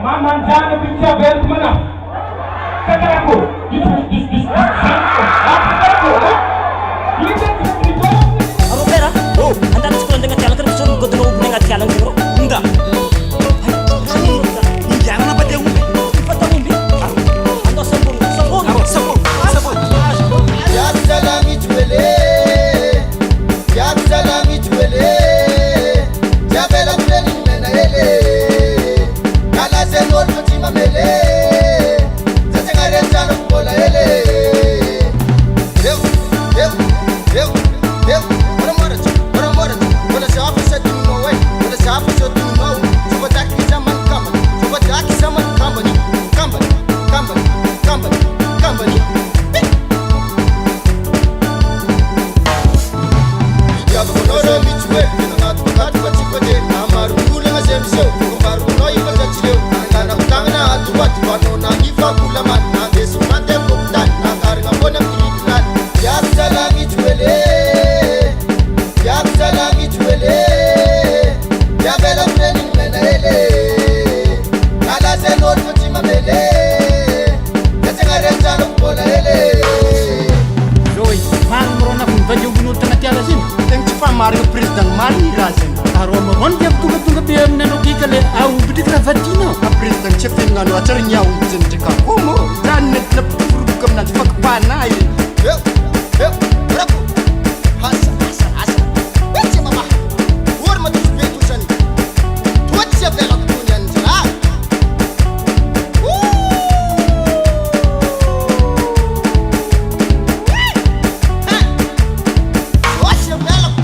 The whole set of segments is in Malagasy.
Mamanjana bicha belmana. Katako. Aro pera? Oh, anda harus sekolah dengan jalan kerja suruh ketemu dengan jalan bro. Enggak. Jangan apa dia umbi. Cepat dong umbi. Anda sembur. Sembur. Ya salami juele. Ya salami juele. Ya bela treni mena ele. Kala senor fatima mele. Sasengare jano bola ele. Mario President Mali Rasen. Aroma ron dia tunggu dia menenogi kale au bidik rafatino. President Chefin nganu acaranya unjentika. Komo dan net na purukam na fakpana ini. Berapa? Hasa. Baca mama. Hormat betu sani. Tuat siap dalam kunyan jelah. Tuat siap dalam.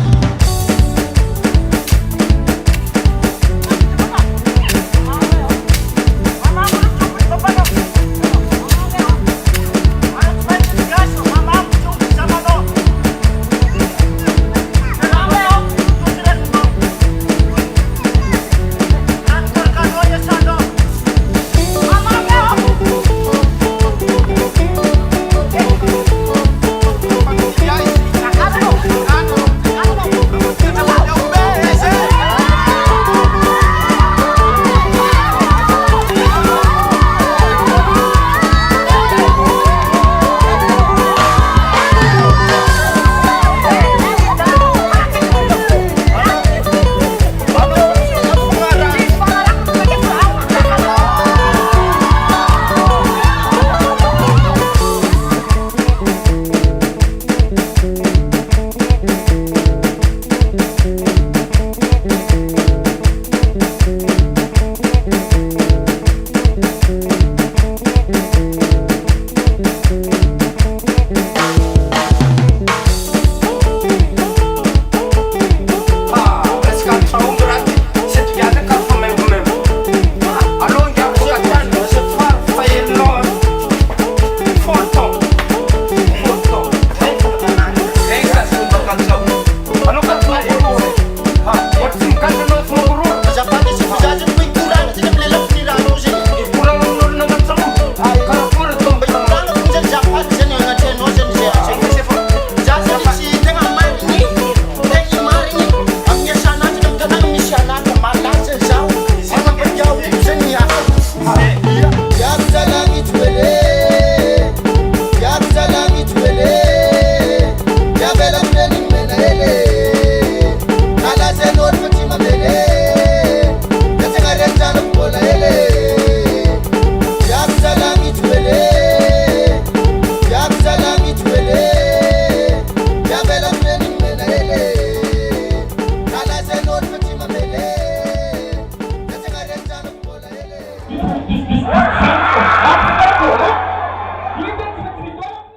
This